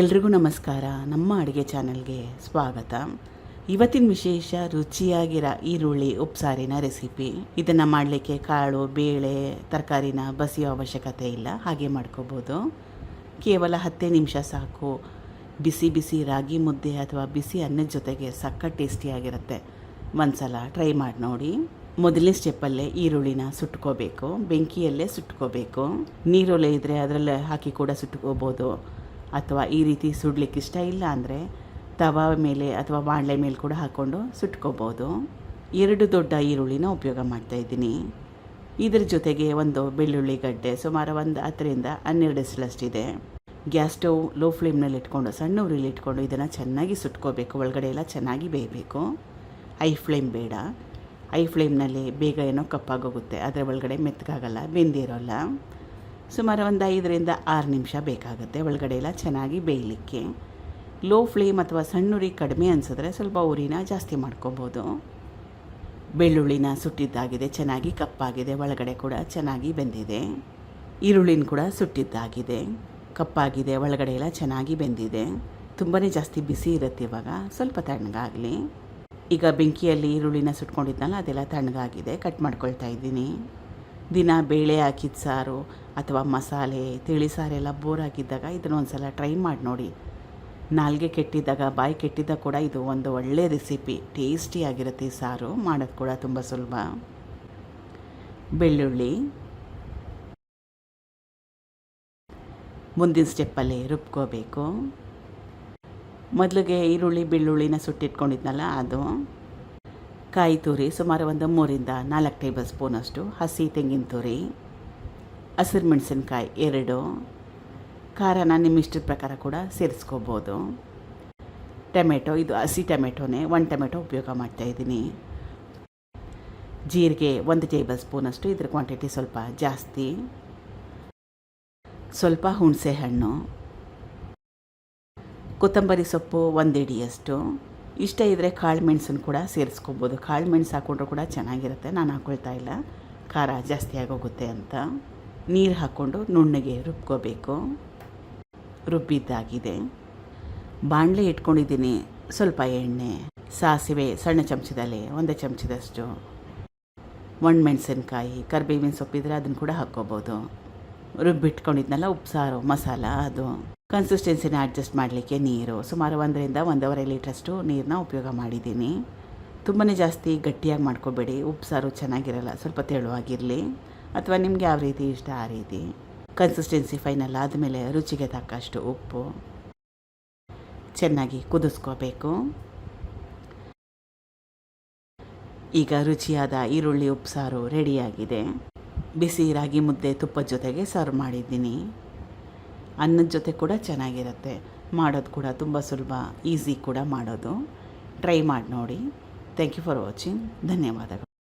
ಎಲ್ರಿಗೂ ನಮಸ್ಕಾರ. ನಮ್ಮ ಅಡುಗೆ ಚಾನಲ್ಗೆ ಸ್ವಾಗತ. ಇವತ್ತಿನ ವಿಶೇಷ ರುಚಿಯಾಗಿರೋ ಈರುಳ್ಳಿ ಉಪ್ಸಾರಿನ ರೆಸಿಪಿ. ಇದನ್ನು ಮಾಡಲಿಕ್ಕೆ ಕಾಳು, ಬೇಳೆ, ತರಕಾರಿನ ಬಸಿಯೋ ಅವಶ್ಯಕತೆ ಇಲ್ಲ, ಹಾಗೆ ಮಾಡ್ಕೋಬೋದು. ಕೇವಲ 10 ನಿಮಿಷ ಸಾಕು. ಬಿಸಿ ಬಿಸಿ ರಾಗಿ ಮುದ್ದೆ ಅಥವಾ ಬಿಸಿ ಅನ್ನದ ಜೊತೆಗೆ ಸಖತ್ ಟೇಸ್ಟಿಯಾಗಿರುತ್ತೆ. ಒಂದು ಸಲ ಟ್ರೈ ಮಾಡಿ ನೋಡಿ. ಮೊದಲನೇ ಸ್ಟೆಪ್ಪಲ್ಲೇ ಈರುಳ್ಳಿನ ಸುಟ್ಕೋಬೇಕು. ಬೆಂಕಿಯಲ್ಲೇ ಸುಟ್ಕೋಬೇಕು. ನೀರೊಲೆ ಇದ್ದರೆ ಅದರಲ್ಲೇ ಹಾಕಿ ಕೂಡ ಸುಟ್ಕೋಬೋದು. ಅಥವಾ ಈ ರೀತಿ ಸುಡಲಿಕ್ಕೆ ಇಷ್ಟ ಇಲ್ಲ ಅಂದರೆ ತವಾ ಮೇಲೆ ಅಥವಾ ಬಾಣಲೆ ಮೇಲೆ ಕೂಡ ಹಾಕ್ಕೊಂಡು ಸುಟ್ಕೋಬೋದು. 2 ದೊಡ್ಡ ಈರುಳ್ಳಿನ ಉಪಯೋಗ ಮಾಡ್ತಾಯಿದ್ದೀನಿ. ಇದ್ರ ಜೊತೆಗೆ ಒಂದು ಬೆಳ್ಳುಳ್ಳಿ ಗಡ್ಡೆ ಸುಮಾರು ಒಂದು 10ರಿಂದ 12 ಎಸಳಷ್ಟಿದೆ. ಗ್ಯಾಸ್ ಸ್ಟವ್ ಲೋ ಫ್ಲೇಮ್ನಲ್ಲಿ ಇಟ್ಕೊಂಡು ಸಣ್ಣ ಉರಿಲಿ ಇಟ್ಕೊಂಡು ಇದನ್ನು ಚೆನ್ನಾಗಿ ಸುಟ್ಕೋಬೇಕು. ಒಳಗಡೆ ಎಲ್ಲ ಚೆನ್ನಾಗಿ ಬೇಯಬೇಕು. ಹೈ ಫ್ಲೇಮ್ ಬೇಡ. ಹೈ ಫ್ಲೇಮ್ನಲ್ಲಿ ಬೇಗ ಏನೋ ಕಪ್ಪಾಗೋಗುತ್ತೆ, ಅದರ ಒಳಗಡೆ ಮೆತ್ತಗಾಗಲ್ಲ, ಬೆಂದಿರೋಲ್ಲ. ಸುಮಾರು ಒಂದು 5ರಿಂದ 6 ನಿಮಿಷ ಬೇಕಾಗುತ್ತೆ ಒಳಗಡೆ ಎಲ್ಲ ಚೆನ್ನಾಗಿ ಬೇಯಲಿಕ್ಕೆ. ಲೋ ಫ್ಲೇಮ್ ಅಥವಾ ಸಣ್ಣ ಉರಿ ಕಡಿಮೆ ಅನಿಸಿದ್ರೆ ಸ್ವಲ್ಪ ಉರಿನ ಜಾಸ್ತಿ ಮಾಡ್ಕೊಬೋದು. ಬೆಳ್ಳುಳ್ಳಿನ ಸುಟ್ಟಿದ್ದಾಗಿದೆ, ಚೆನ್ನಾಗಿ ಕಪ್ಪಾಗಿದೆ, ಒಳಗಡೆ ಕೂಡ ಚೆನ್ನಾಗಿ ಬೆಂದಿದೆ. ಈರುಳ್ಳಿನ ಕೂಡ ಸುಟ್ಟಿದ್ದಾಗಿದೆ, ಕಪ್ಪಾಗಿದೆ, ಒಳಗಡೆ ಎಲ್ಲ ಚೆನ್ನಾಗಿ ಬೆಂದಿದೆ. ತುಂಬಾ ಜಾಸ್ತಿ ಬಿಸಿ ಇರುತ್ತೆ. ಇವಾಗ ಸ್ವಲ್ಪ ತಣ್ಣಗಾಗಲಿ. ಈಗ ಬೆಂಕಿಯಲ್ಲಿ ಈರುಳ್ಳಿನ ಸುಟ್ಕೊಂಡಿದ್ನಲ್ಲ, ಅದೆಲ್ಲ ತಣ್ಣಗಾಗಿದೆ. ಕಟ್ ಮಾಡ್ಕೊಳ್ತಾ ಇದ್ದೀನಿ. ದಿನ ಬೇಳೆ ಹಾಕಿದ ಸಾರು ಅಥವಾ ಮಸಾಲೆ ತಿಳಿ ಸಾರೆಲ್ಲ ಬೋರ್ ಆಗಿದ್ದಾಗ ಇದನ್ನು ಒಂದು ಸಲ ಟ್ರೈ ಮಾಡಿ ನೋಡಿ. ನಾಲ್ಗೆ ಕೆಟ್ಟಿದ್ದಾಗ, ಬಾಯಿ ಕೆಟ್ಟಿದ್ದಾಗ ಕೂಡ ಇದು ಒಂದು ಒಳ್ಳೆ ರೆಸಿಪಿ. ಟೇಸ್ಟಿಯಾಗಿರುತ್ತೆ. ಈ ಸಾರು ಮಾಡೋದು ಕೂಡ ತುಂಬ ಸುಲಭ. ಬೆಳ್ಳುಳ್ಳಿ ಮುಂದಿನ ಸ್ಟೆಪ್ಪಲ್ಲಿ ರುಬ್ಕೋಬೇಕು. ಮೊದಲಿಗೆ ಈರುಳ್ಳಿ ಬೆಳ್ಳುಳ್ಳಿನ ಸುಟ್ಟಿಟ್ಕೊಂಡಿದ್ನಲ್ಲ ಅದು. ಕಾಯಿ ತುರಿ ಸುಮಾರು ಒಂದು 3ರಿಂದ 4 ಟೇಬಲ್ ಸ್ಪೂನಷ್ಟು, ಹಸಿ ತೆಂಗಿನ ತುರಿ, ಹಸಿರು ಮೆಣಸಿನ್ಕಾಯಿ 2, ಖಾರನ ನಿಮ್ಮ ಇಷ್ಟದ ಪ್ರಕಾರ ಕೂಡ ಸೇರಿಸ್ಕೋಬೋದು. ಟೊಮೆಟೊ, ಇದು ಹಸಿ ಟೊಮೆಟೊನೇ, 1 ಟೊಮೆಟೊ ಉಪಯೋಗ ಮಾಡ್ತಾಯಿದ್ದೀನಿ. ಜೀರಿಗೆ 1 ಟೇಬಲ್ ಸ್ಪೂನಷ್ಟು, ಇದ್ರ ಕ್ವಾಂಟಿಟಿ ಸ್ವಲ್ಪ ಜಾಸ್ತಿ. ಸ್ವಲ್ಪ ಹುಣಸೆ ಹಣ್ಣು, ಕೊತ್ತಂಬರಿ ಸೊಪ್ಪು 1 ಹಿಡಿಯಷ್ಟು. ಇಷ್ಟ ಇದ್ದರೆ ಕಾಳು ಮೆಣಸನ್ನು ಕೂಡ ಸೇರಿಸ್ಕೋಬೋದು. ಕಾಳು ಮೆಣಸು ಹಾಕ್ಕೊಂಡ್ರೂ ಕೂಡ ಚೆನ್ನಾಗಿರುತ್ತೆ. ನಾನು ಹಾಕ್ಕೊಳ್ತಾ ಇಲ್ಲ, ಖಾರ ಜಾಸ್ತಿ ಆಗೋಗುತ್ತೆ ಅಂತ. ನೀರು ಹಾಕ್ಕೊಂಡು ನುಣ್ಣಗೆ ರುಬ್ಕೋಬೇಕು. ರುಬ್ಬಿದ್ದಾಗಿದೆ. ಬಾಣಲೆ ಇಟ್ಕೊಂಡಿದ್ದೀನಿ. ಸ್ವಲ್ಪ ಎಣ್ಣೆ, ಸಾಸಿವೆ ಸಣ್ಣ ಚಮಚದಲ್ಲಿ 1 ಚಮಚದಷ್ಟು, ಒಣಮೆಣಸಿನ್ಕಾಯಿ, ಕರಿಬೇವಿನ ಸೊಪ್ಪಿದ್ರೆ ಅದನ್ನು ಕೂಡ ಹಾಕ್ಕೋಬೋದು. ರುಬ್ಬಿಟ್ಕೊಂಡಿದ್ನಲ್ಲ ಉಪ್ಸಾರು ಮಸಾಲ, ಅದು. ಕನ್ಸಿಸ್ಟೆನ್ಸಿನ ಅಡ್ಜಸ್ಟ್ ಮಾಡಲಿಕ್ಕೆ ನೀರು ಸುಮಾರು 1ರಿಂದ 1.5 ಲೀಟ್ರಷ್ಟು ನೀರನ್ನ ಉಪಯೋಗ ಮಾಡಿದ್ದೀನಿ. ತುಂಬಾ ಜಾಸ್ತಿ ಗಟ್ಟಿಯಾಗಿ ಮಾಡ್ಕೋಬೇಡಿ, ಉಪ್ಸಾರು ಚೆನ್ನಾಗಿರಲ್ಲ. ಸ್ವಲ್ಪ ತೆಳುವಾಗಿರಲಿ, ಅಥವಾ ನಿಮಗೆ ಯಾವ ರೀತಿ ಇಷ್ಟ ಆ ರೀತಿ. ಕನ್ಸಿಸ್ಟೆನ್ಸಿ ಫೈನಲ್ ಆದಮೇಲೆ ರುಚಿಗೆ ತಕ್ಕಷ್ಟು ಉಪ್ಪು, ಚೆನ್ನಾಗಿ ಕುದಿಸ್ಕೋಬೇಕು. ಈಗ ರುಚಿಯಾದ ಈರುಳ್ಳಿ ಉಪ್ಸಾರು ರೆಡಿಯಾಗಿದೆ. ಬಿಸಿ ರಾಗಿ ಮುದ್ದೆ ತುಪ್ಪದ ಜೊತೆಗೆ ಸರ್ವ್ ಮಾಡಿದ್ದೀನಿ. ಅನ್ನದ ಜೊತೆ ಕೂಡ ಚೆನ್ನಾಗಿರುತ್ತೆ. ಮಾಡೋದು ಕೂಡ ತುಂಬ ಸುಲಭ, ಈಸಿ ಕೂಡ ಮಾಡೋದು. ಟ್ರೈ ಮಾಡಿ ನೋಡಿ. Thank you for watching. ಧನ್ಯವಾದಗಳು.